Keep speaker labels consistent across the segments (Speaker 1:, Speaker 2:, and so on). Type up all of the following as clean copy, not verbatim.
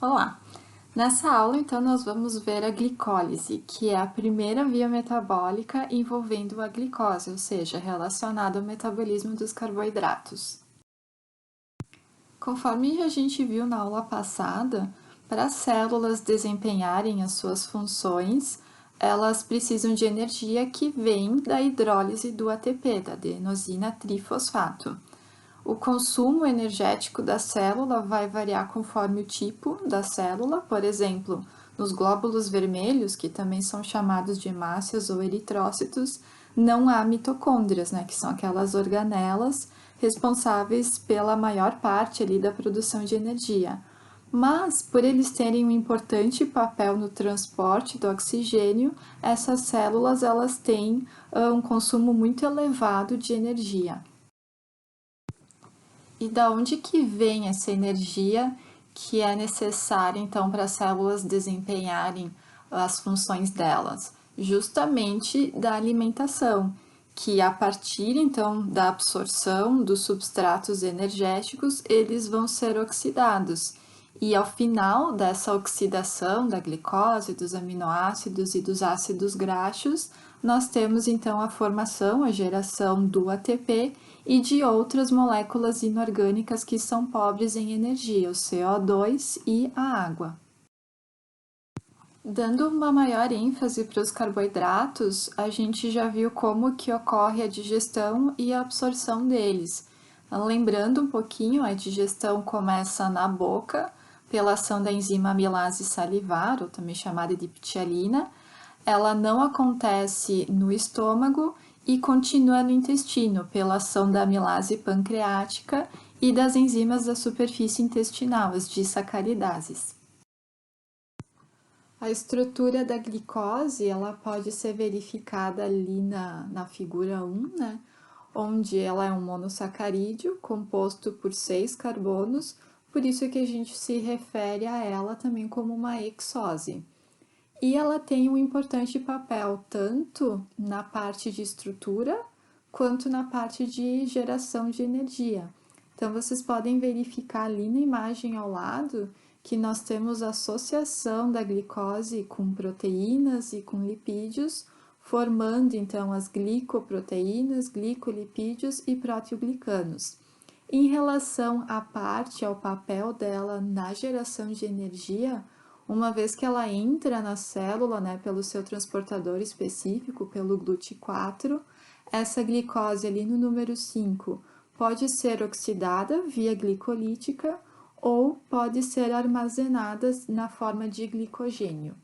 Speaker 1: Olá! Nessa aula, então, nós vamos ver a glicólise, que é a primeira via metabólica envolvendo a glicose, ou seja, relacionada ao metabolismo dos carboidratos. Conforme a gente viu na aula passada, para as células desempenharem as suas funções, elas precisam de energia que vem da hidrólise do ATP, da adenosina trifosfato. O consumo energético da célula vai variar conforme o tipo da célula, por exemplo, nos glóbulos vermelhos, que também são chamados de hemácias ou eritrócitos, não há mitocôndrias, que são aquelas organelas responsáveis pela maior parte ali da produção de energia. Mas, por eles terem um importante papel no transporte do oxigênio, essas células elas têm um consumo muito elevado de energia. E da onde que vem essa energia que é necessária, então, para as células desempenharem as funções delas? Justamente da alimentação, que a partir, então, da absorção dos substratos energéticos, eles vão ser oxidados. E ao final dessa oxidação da glicose, dos aminoácidos e dos ácidos graxos, nós temos então a formação, a geração do ATP e de outras moléculas inorgânicas que são pobres em energia, o CO2 e a água. Dando uma maior ênfase para os carboidratos, a gente já viu como que ocorre a digestão e a absorção deles. Lembrando um pouquinho, a digestão começa na boca, pela ação da enzima amilase salivar, ou também chamada de ptialina. Ela não acontece no estômago e continua no intestino, pela ação da amilase pancreática e das enzimas da superfície intestinal, as disacaridases. A estrutura da glicose, ela pode ser verificada ali na figura 1, onde ela é um monossacarídeo composto por 6 carbonos, por isso que a gente se refere a ela também como uma hexose. E ela tem um importante papel tanto na parte de estrutura quanto na parte de geração de energia. Então, vocês podem verificar ali na imagem ao lado que nós temos a associação da glicose com proteínas e com lipídios, formando então as glicoproteínas, glicolipídios e proteoglicanos. Em relação à parte, ao papel dela na geração de energia, uma vez que ela entra na célula, pelo seu transportador específico, pelo GLUT4, essa glicose ali no número 5 pode ser oxidada via glicolítica ou pode ser armazenada na forma de glicogênio.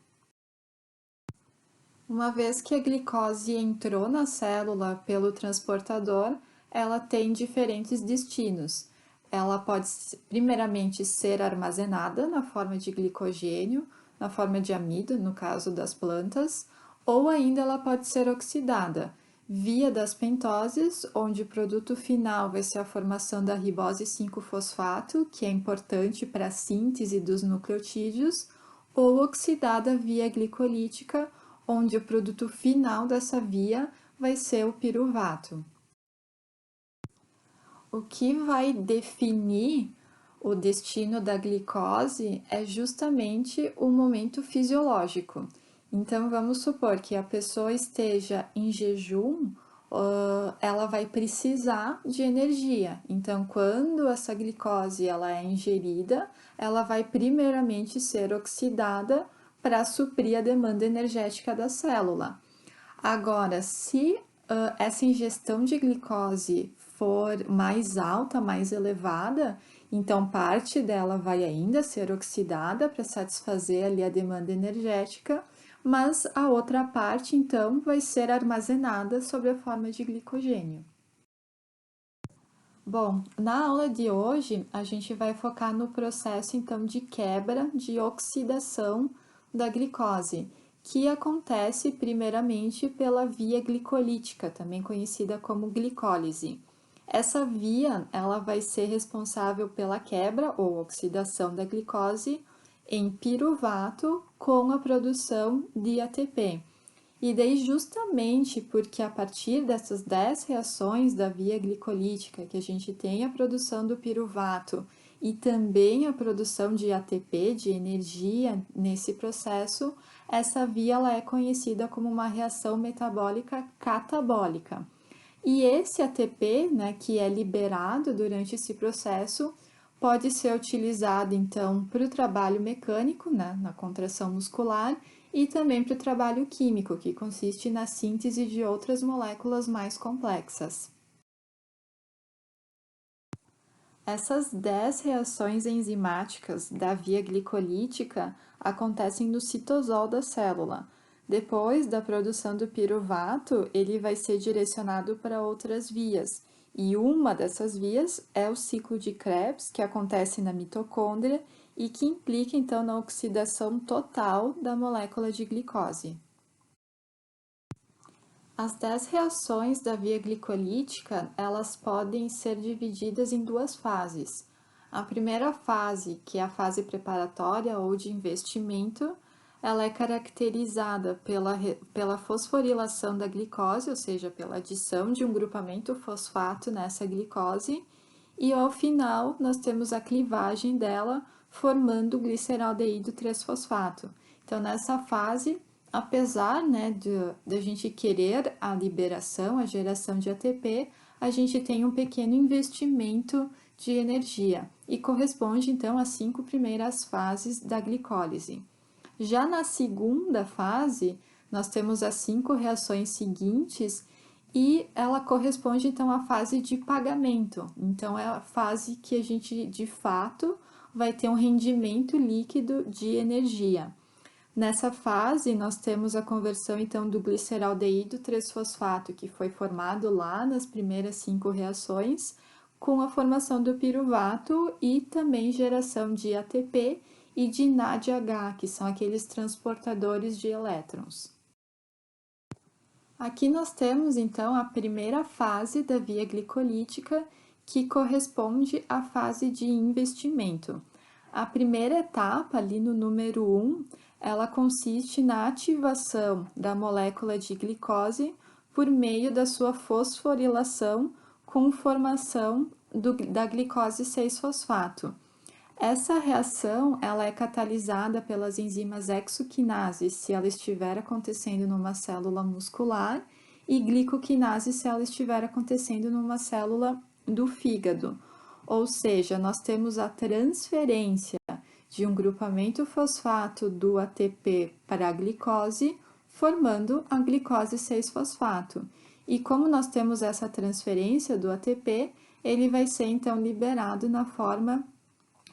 Speaker 1: Uma vez que a glicose entrou na célula pelo transportador, ela tem diferentes destinos. Ela pode, primeiramente, ser armazenada na forma de glicogênio, na forma de amido, no caso das plantas, ou ainda ela pode ser oxidada, via das pentoses, onde o produto final vai ser a formação da ribose 5-fosfato, que é importante para a síntese dos nucleotídeos, ou oxidada via glicolítica, onde o produto final dessa via vai ser o piruvato. O que vai definir o destino da glicose é justamente o momento fisiológico. Então, vamos supor que a pessoa esteja em jejum, ela vai precisar de energia. Então, quando essa glicose ela é ingerida, ela vai primeiramente ser oxidada para suprir a demanda energética da célula. Agora, se essa ingestão de glicose for mais alta, mais elevada, então parte dela vai ainda ser oxidada para satisfazer ali a demanda energética, mas a outra parte, então, vai ser armazenada sob a forma de glicogênio. Bom, na aula de hoje, a gente vai focar no processo, então, de quebra, de oxidação da glicose, que acontece primeiramente pela via glicolítica, também conhecida como glicólise. Essa via, ela vai ser responsável pela quebra ou oxidação da glicose em piruvato com a produção de ATP. E daí justamente porque a partir dessas 10 reações da via glicolítica que a gente tem a produção do piruvato e também a produção de ATP, de energia, nesse processo, essa via ela é conhecida como uma reação metabólica catabólica. E esse ATP, né, que é liberado durante esse processo, pode ser utilizado então para o trabalho mecânico, né, na contração muscular, e também para o trabalho químico, que consiste na síntese de outras moléculas mais complexas. Essas 10 reações enzimáticas da via glicolítica acontecem no citosol da célula. Depois da produção do piruvato, ele vai ser direcionado para outras vias. E uma dessas vias é o ciclo de Krebs, que acontece na mitocôndria e que implica então na oxidação total da molécula de glicose. As 10 reações da via glicolítica, elas podem ser divididas em duas fases. A primeira fase, que é a fase preparatória ou de investimento, ela é caracterizada pela fosforilação da glicose, ou seja, pela adição de um grupamento fosfato nessa glicose, e ao final nós temos a clivagem dela formando o gliceraldeído 3-fosfato. Então, nessa fase, apesar, né, de a gente querer a liberação, a geração de ATP, a gente tem um pequeno investimento de energia e corresponde então às 5 primeiras fases da glicólise. Já na segunda fase, nós temos as 5 reações seguintes e ela corresponde então à fase de pagamento. Então é a fase que a gente de fato vai ter um rendimento líquido de energia. Nessa fase, nós temos a conversão então do gliceraldeído 3-fosfato, que foi formado lá nas primeiras 5 reações, com a formação do piruvato e também geração de ATP e de NADH, que são aqueles transportadores de elétrons. Aqui nós temos então a primeira fase da via glicolítica, que corresponde à fase de investimento. A primeira etapa, ali no número 1, ela consiste na ativação da molécula de glicose por meio da sua fosforilação com formação da glicose 6-fosfato. Essa reação ela é catalisada pelas enzimas exoquinases se ela estiver acontecendo numa célula muscular e glicoquinase se ela estiver acontecendo numa célula do fígado. Ou seja, nós temos a transferência de um grupamento fosfato do ATP para a glicose, formando a glicose 6-fosfato. E como nós temos essa transferência do ATP, ele vai ser então liberado na forma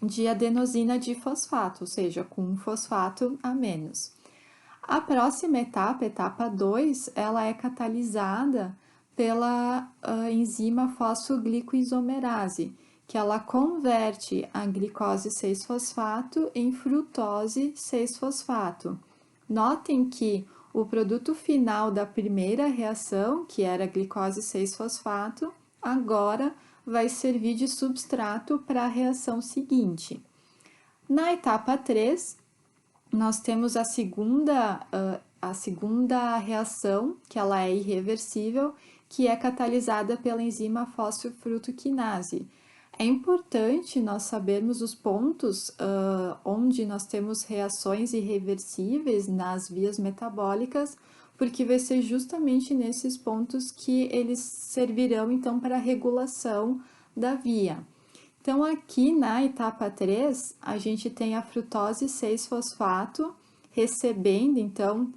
Speaker 1: de adenosina difosfato, ou seja, com um fosfato a menos. A próxima etapa, etapa 2, ela é catalisada pela enzima fosfoglicoisomerase, que ela converte a glicose 6-fosfato em frutose 6-fosfato. Notem que o produto final da primeira reação, que era a glicose 6-fosfato, agora vai servir de substrato para a reação seguinte. Na etapa 3, nós temos a segunda reação, que ela é irreversível, que é catalisada pela enzima fosfofrutoquinase. É importante nós sabermos os pontos onde nós temos reações irreversíveis nas vias metabólicas, porque vai ser justamente nesses pontos que eles servirão então para a regulação da via. Então, aqui na etapa 3, a gente tem a frutose 6-fosfato recebendo, então,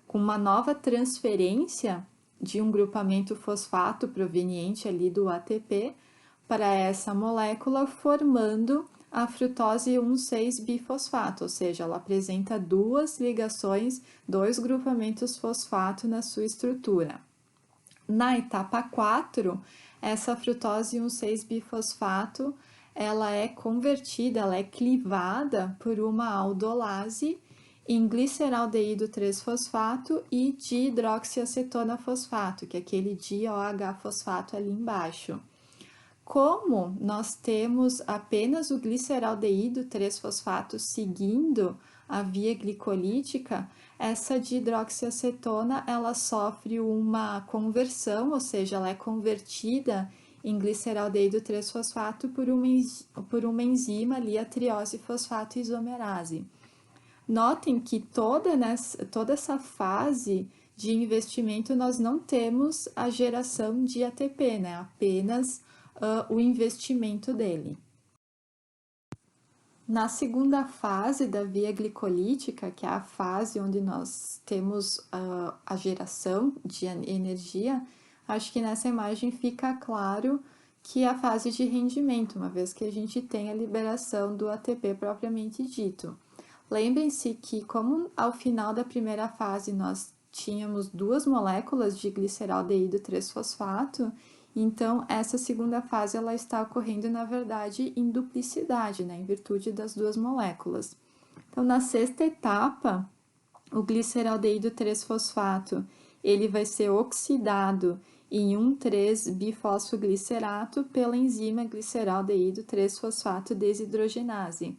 Speaker 1: com uma nova transferência de um grupamento fosfato proveniente ali do ATP para essa molécula, formando a frutose 1,6-bifosfato, ou seja, ela apresenta duas ligações, dois grupamentos fosfato na sua estrutura. Na etapa 4, essa frutose 1,6-bifosfato, ela é convertida, ela é clivada por uma aldolase em gliceraldeído 3-fosfato e dihidroxiacetona fosfato, que é aquele DOH-fosfato ali embaixo. Como nós temos apenas o gliceraldeído 3-fosfato seguindo a via glicolítica, essa dihidroxiacetona ela sofre uma conversão, ou seja, ela é convertida em gliceraldeído 3-fosfato por uma enzima ali, a triose fosfato isomerase. Notem que toda essa fase de investimento nós não temos a geração de ATP, né? Apenas o investimento dele. Na segunda fase da via glicolítica, que é a fase onde nós temos a geração de energia, acho que nessa imagem fica claro que é a fase de rendimento, uma vez que a gente tem a liberação do ATP propriamente dito. Lembrem-se que, como ao final da primeira fase nós tínhamos 2 moléculas de gliceraldeído 3-fosfato, então essa segunda fase ela está ocorrendo, na verdade, em duplicidade, né, em virtude das 2 moléculas. Então, na sexta etapa, o gliceraldeído 3-fosfato ele vai ser oxidado em 1,3-bifosfoglicerato pela enzima gliceraldeído 3-fosfato desidrogenase.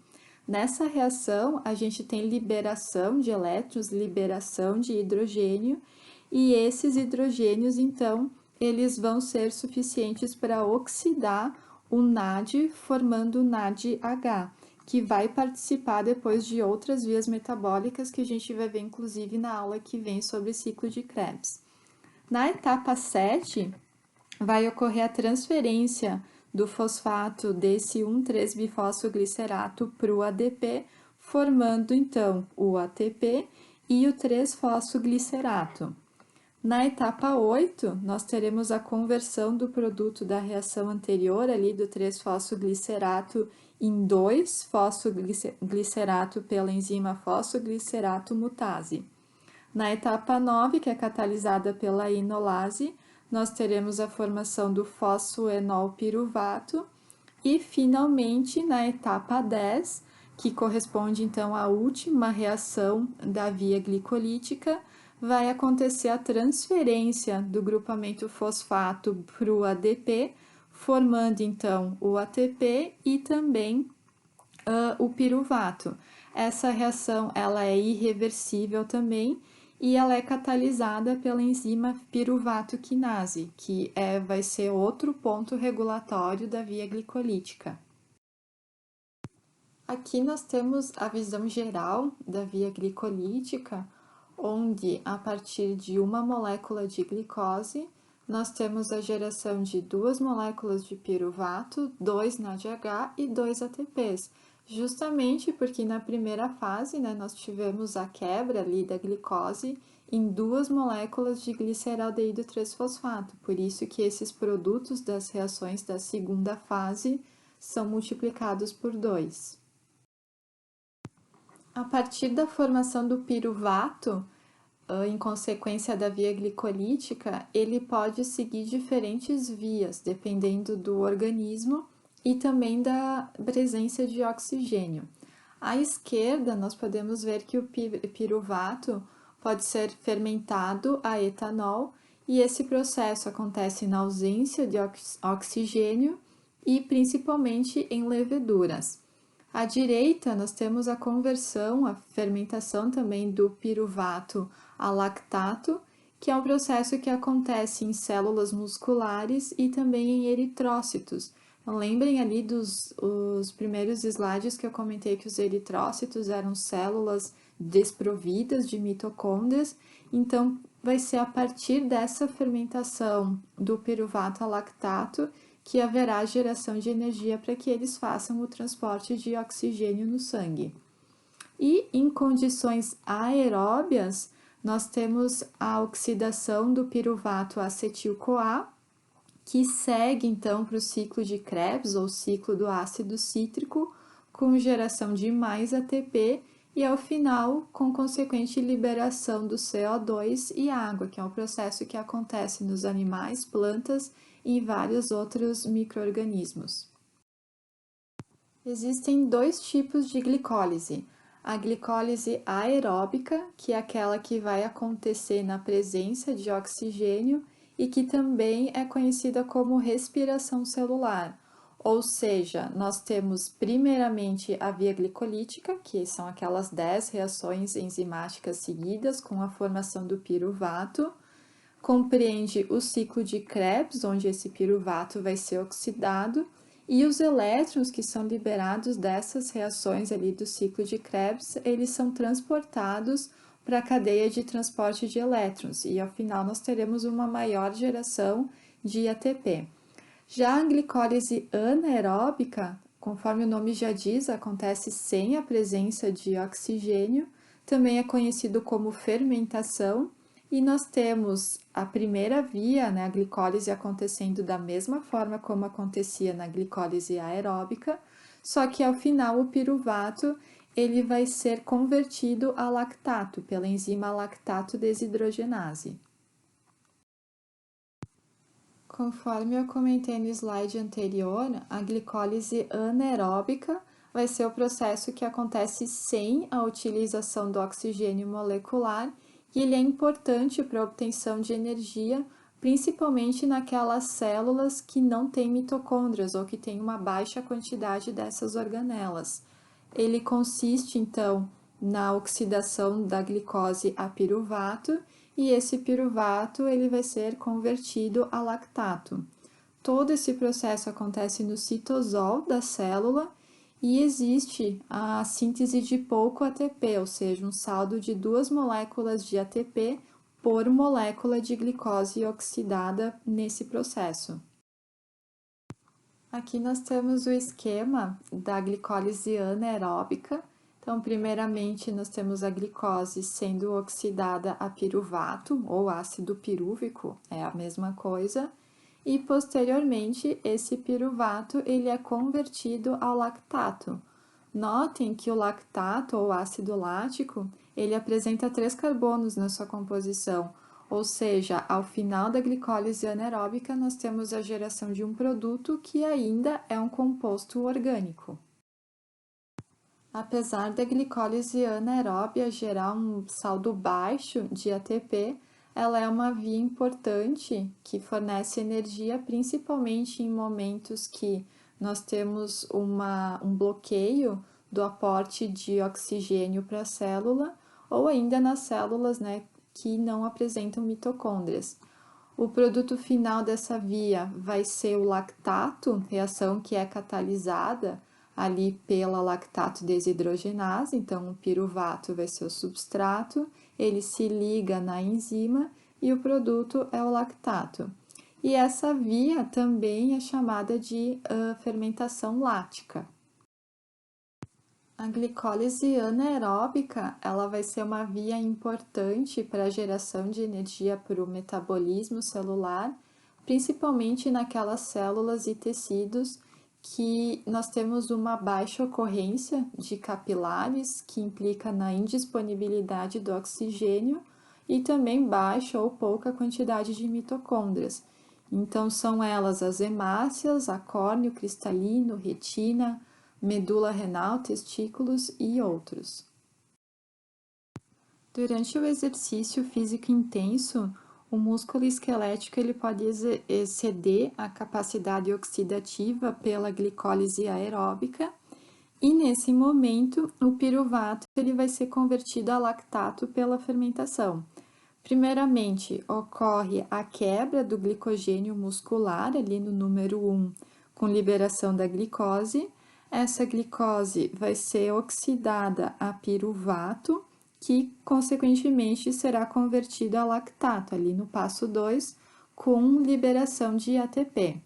Speaker 1: Nessa reação, a gente tem liberação de elétrons, liberação de hidrogênio, e esses hidrogênios, então, eles vão ser suficientes para oxidar o NAD, formando o NADH, que vai participar depois de outras vias metabólicas que a gente vai ver, inclusive, na aula que vem sobre ciclo de Krebs. Na etapa 7, vai ocorrer a transferência do fosfato desse 1,3-bifosfoglicerato para o ADP, formando então o ATP e o 3-fosfoglicerato. Na etapa 8, nós teremos a conversão do produto da reação anterior ali do 3-fosfoglicerato em 2-fosfoglicerato pela enzima fosfoglicerato mutase. Na etapa 9, que é catalisada pela enolase, nós teremos a formação do fosfoenol piruvato e, finalmente, na etapa 10, que corresponde então à última reação da via glicolítica, vai acontecer a transferência do grupamento fosfato para o ADP, formando então o ATP e também o piruvato. Essa reação ela é irreversível também, e ela é catalisada pela enzima piruvato quinase, que vai ser outro ponto regulatório da via glicolítica. Aqui nós temos a visão geral da via glicolítica, onde a partir de uma molécula de glicose, nós temos a geração de 2 moléculas de piruvato, 2 NADH e 2 ATPs, justamente porque na primeira fase, né, nós tivemos a quebra ali da glicose em 2 moléculas de gliceraldeído 3-fosfato, por isso que esses produtos das reações da segunda fase são multiplicados por 2. A partir da formação do piruvato, em consequência da via glicolítica, ele pode seguir diferentes vias, dependendo do organismo e também da presença de oxigênio. À esquerda, nós podemos ver que o piruvato pode ser fermentado a etanol, e esse processo acontece na ausência de oxigênio e principalmente em leveduras. À direita, nós temos a conversão, a fermentação também do piruvato a lactato, que é um processo que acontece em células musculares e também em eritrócitos. Então, lembrem ali os primeiros slides que eu comentei que os eritrócitos eram células desprovidas de mitocôndrias, então vai ser a partir dessa fermentação do piruvato a lactato que haverá geração de energia para que eles façam o transporte de oxigênio no sangue. E em condições aeróbias, nós temos a oxidação do piruvato a acetil-CoA, que segue então para o ciclo de Krebs, ou ciclo do ácido cítrico, com geração de mais ATP e, ao final, com consequente liberação do CO2 e água, que é um processo que acontece nos animais, plantas e vários outros micro-organismos. Existem 2 tipos de glicólise. A glicólise aeróbica, que é aquela que vai acontecer na presença de oxigênio e que também é conhecida como respiração celular. Ou seja, nós temos primeiramente a via glicolítica, que são aquelas 10 reações enzimáticas seguidas com a formação do piruvato. compreende o ciclo de Krebs, onde esse piruvato vai ser oxidado, e os elétrons que são liberados dessas reações ali do ciclo de Krebs, eles são transportados para a cadeia de transporte de elétrons, e ao final nós teremos uma maior geração de ATP. Já a glicólise anaeróbica, conforme o nome já diz, acontece sem a presença de oxigênio, também é conhecido como fermentação, e nós temos a primeira via, né, a glicólise acontecendo da mesma forma como acontecia na glicólise aeróbica, só que ao final o piruvato ele vai ser convertido a lactato pela enzima lactato desidrogenase. Conforme eu comentei no slide anterior, a glicólise anaeróbica vai ser o processo que acontece sem a utilização do oxigênio molecular e ele é importante para a obtenção de energia, principalmente naquelas células que não têm mitocôndrias ou que têm uma baixa quantidade dessas organelas. Ele consiste, então, na oxidação da glicose a piruvato e esse piruvato ele vai ser convertido a lactato. Todo esse processo acontece no citosol da célula e existe a síntese de pouco ATP, ou seja, um saldo de 2 moléculas de ATP por molécula de glicose oxidada nesse processo. Aqui nós temos o esquema da glicólise anaeróbica. Então, primeiramente, nós temos a glicose sendo oxidada a piruvato, ou ácido pirúvico, é a mesma coisa. E, posteriormente, esse piruvato ele é convertido ao lactato. Notem que o lactato, ou ácido lático, ele apresenta 3 carbonos na sua composição, ou seja, ao final da glicólise anaeróbica, nós temos a geração de um produto que ainda é um composto orgânico. Apesar da glicólise anaeróbia gerar um saldo baixo de ATP, ela é uma via importante que fornece energia principalmente em momentos que nós temos um bloqueio do aporte de oxigênio para a célula ou ainda nas células, né, que não apresentam mitocôndrias. O produto final dessa via vai ser o lactato, reação que é catalisada ali pela lactato desidrogenase, então o piruvato vai ser o substrato, ele se liga na enzima e o produto é o lactato. E essa via também é chamada de fermentação lática. A glicólise anaeróbica, ela vai ser uma via importante para a geração de energia para o metabolismo celular, principalmente naquelas células e tecidos que nós temos uma baixa ocorrência de capilares, que implica na indisponibilidade do oxigênio, e também baixa ou pouca quantidade de mitocôndrias. Então, são elas as hemácias, a córneo cristalino, retina, medula renal, testículos e outros. Durante o exercício físico intenso, o músculo esquelético ele pode exceder a capacidade oxidativa pela glicólise aeróbica e nesse momento o piruvato ele vai ser convertido a lactato pela fermentação. Primeiramente, ocorre a quebra do glicogênio muscular ali no número 1 com liberação da glicose. Essa glicose vai ser oxidada a piruvato, que consequentemente será convertido a lactato, ali no passo 2, com liberação de ATP.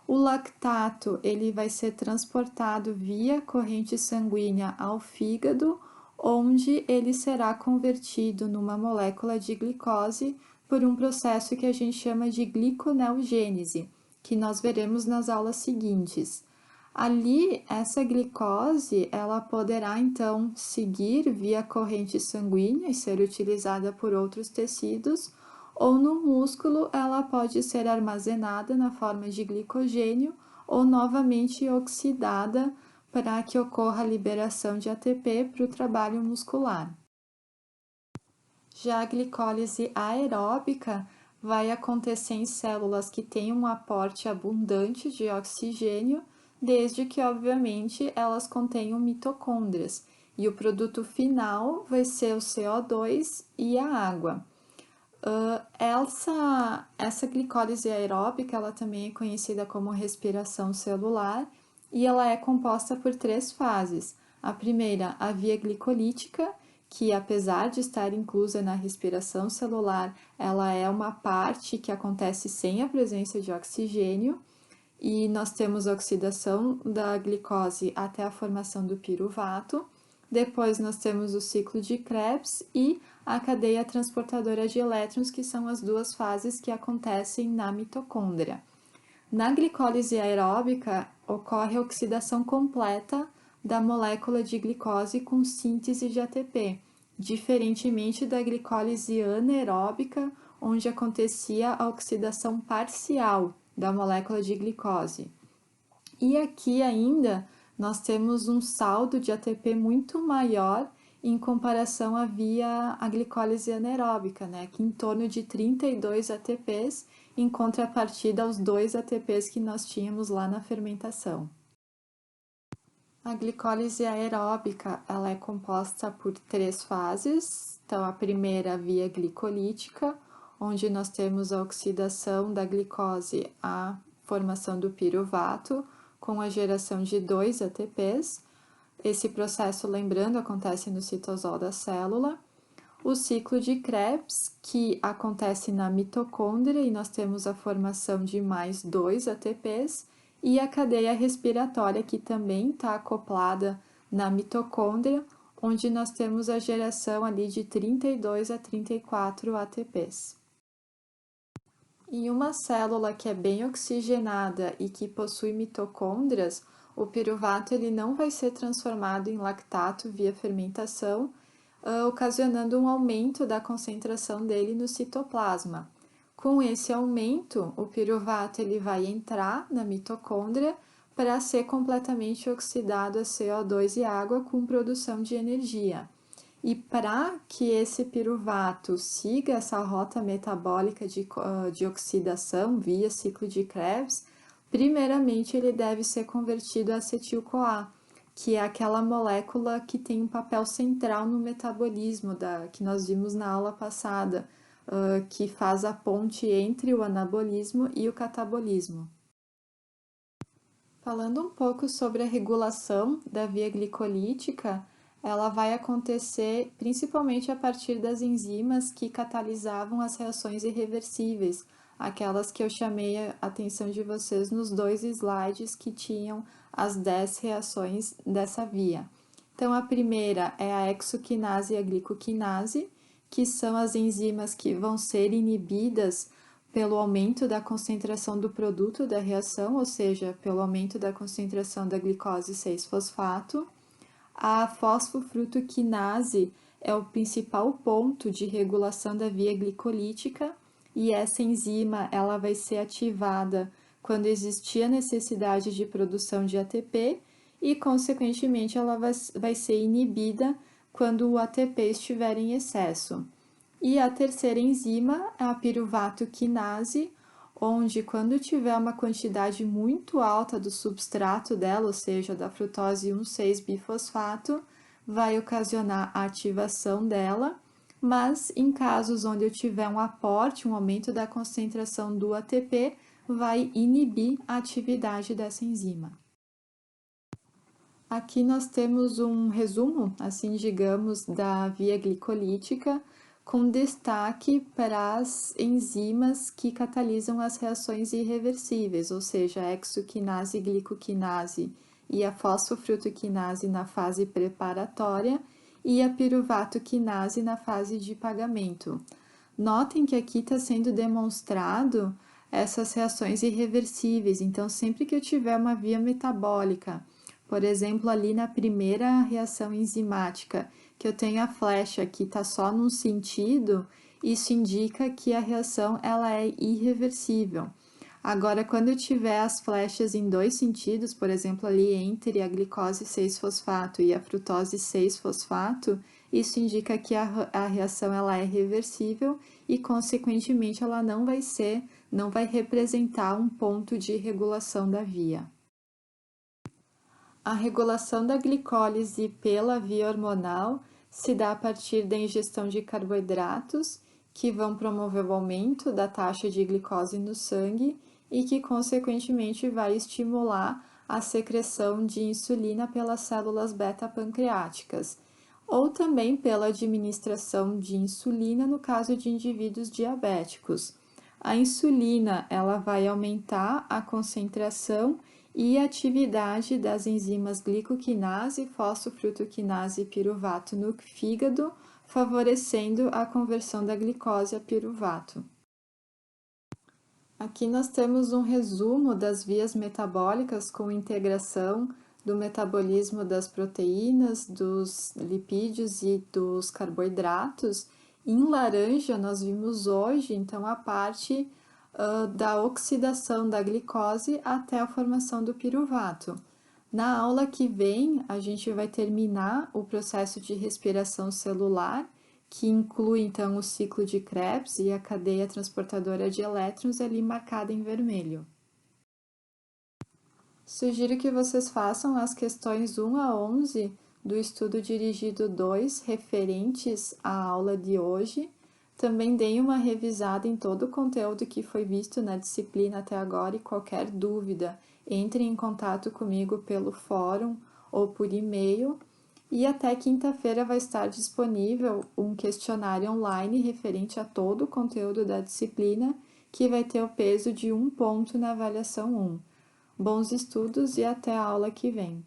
Speaker 1: O lactato ele vai ser transportado via corrente sanguínea ao fígado, onde ele será convertido numa molécula de glicose por um processo que a gente chama de gliconeogênese, que nós veremos nas aulas seguintes. Ali, essa glicose, ela poderá então seguir via corrente sanguínea e ser utilizada por outros tecidos, ou no músculo ela pode ser armazenada na forma de glicogênio ou novamente oxidada para que ocorra a liberação de ATP para o trabalho muscular. Já a glicólise aeróbica vai acontecer em células que têm um aporte abundante de oxigênio, desde que, obviamente, elas contenham mitocôndrias, e o produto final vai ser o CO2 e a água. Essa glicólise aeróbica, ela também é conhecida como respiração celular e ela é composta por 3 fases. A primeira, a via glicolítica, que apesar de estar inclusa na respiração celular, ela é uma parte que acontece sem a presença de oxigênio, e nós temos a oxidação da glicose até a formação do piruvato. Depois nós temos o ciclo de Krebs e a cadeia transportadora de elétrons, que são as 2 fases que acontecem na mitocôndria. Na glicólise aeróbica, ocorre a oxidação completa da molécula de glicose com síntese de ATP, diferentemente da glicólise anaeróbica, onde acontecia a oxidação parcial da molécula de glicose. E aqui ainda nós temos um saldo de ATP muito maior em comparação à glicólise anaeróbica, né, que em torno de 32 ATPs, em contrapartida aos 2 ATPs que nós tínhamos lá na fermentação. A glicólise aeróbica, ela é composta por 3 fases. Então, a primeira, a via glicolítica, onde nós temos a oxidação da glicose à formação do piruvato, com a geração de 2 ATPs. Esse processo, lembrando, acontece no citosol da célula. O ciclo de Krebs, que acontece na mitocôndria, e nós temos a formação de mais 2 ATPs, e a cadeia respiratória, que também está acoplada na mitocôndria, onde nós temos a geração ali de 32 a 34 ATPs. Em uma célula que é bem oxigenada e que possui mitocôndrias, o piruvato ele não vai ser transformado em lactato via fermentação, ocasionando um aumento da concentração dele no citoplasma. Com esse aumento, o piruvato ele vai entrar na mitocôndria para ser completamente oxidado a CO2 e água com produção de energia. E para que esse piruvato siga essa rota metabólica de oxidação via ciclo de Krebs, primeiramente ele deve ser convertido a acetil-CoA, que é aquela molécula que tem um papel central no metabolismo que nós vimos na aula passada, que faz a ponte entre o anabolismo e o catabolismo. Falando um pouco sobre a regulação da via glicolítica, ela vai acontecer principalmente a partir das enzimas que catalisavam as reações irreversíveis, aquelas que eu chamei a atenção de vocês nos 2 slides que tinham as 10 reações dessa via. Então, a primeira é a hexoquinase e a glicoquinase, que são as enzimas que vão ser inibidas pelo aumento da concentração do produto da reação, ou seja, pelo aumento da concentração da glicose 6-fosfato. A fosfofrutoquinase é o principal ponto de regulação da via glicolítica e essa enzima ela vai ser ativada quando existir a necessidade de produção de ATP e, consequentemente, ela vai ser inibida quando o ATP estiver em excesso. E a terceira enzima é a piruvato-quinase, onde quando tiver uma quantidade muito alta do substrato dela, ou seja, da frutose 1,6-bifosfato, vai ocasionar a ativação dela, mas em casos onde eu tiver um aporte, um aumento da concentração do ATP, vai inibir a atividade dessa enzima. Aqui nós temos um resumo, assim digamos, da via glicolítica, com destaque para as enzimas que catalisam as reações irreversíveis, ou seja, a hexoquinase e glicoquinase e a fosfofrutoquinase na fase preparatória e a piruvatoquinase na fase de pagamento. Notem que aqui está sendo demonstrado essas reações irreversíveis, então sempre que eu tiver uma via metabólica, por exemplo, ali na primeira reação enzimática, que eu tenho a flecha que está só num sentido, isso indica que a reação ela é irreversível. Agora, quando eu tiver as flechas em 2 sentidos, por exemplo, ali entre a glicose 6-fosfato e a frutose 6-fosfato, isso indica que a reação ela é reversível e, consequentemente, ela não vai representar um ponto de regulação da via. A regulação da glicólise pela via hormonal se dá a partir da ingestão de carboidratos, que vão promover o aumento da taxa de glicose no sangue e que, consequentemente, vai estimular a secreção de insulina pelas células beta-pancreáticas, ou também pela administração de insulina no caso de indivíduos diabéticos. A insulina, ela vai aumentar a concentração e atividade das enzimas glicoquinase, fosfofrutaquinase e piruvato no fígado, favorecendo a conversão da glicose a piruvato. Aqui nós temos um resumo das vias metabólicas com integração do metabolismo das proteínas, dos lipídios e dos carboidratos. Em laranja, nós vimos hoje, então, a parte da oxidação da glicose até a formação do piruvato. Na aula que vem, a gente vai terminar o processo de respiração celular, que inclui, então, o ciclo de Krebs e a cadeia transportadora de elétrons ali marcada em vermelho. Sugiro que vocês façam as questões 1 a 11 do estudo dirigido 2, referentes à aula de hoje. Também deem uma revisada em todo o conteúdo que foi visto na disciplina até agora e qualquer dúvida, entre em contato comigo pelo fórum ou por e-mail. E até quinta-feira vai estar disponível um questionário online referente a todo o conteúdo da disciplina, que vai ter o peso de 1 ponto na avaliação 1. Bons estudos e até a aula que vem!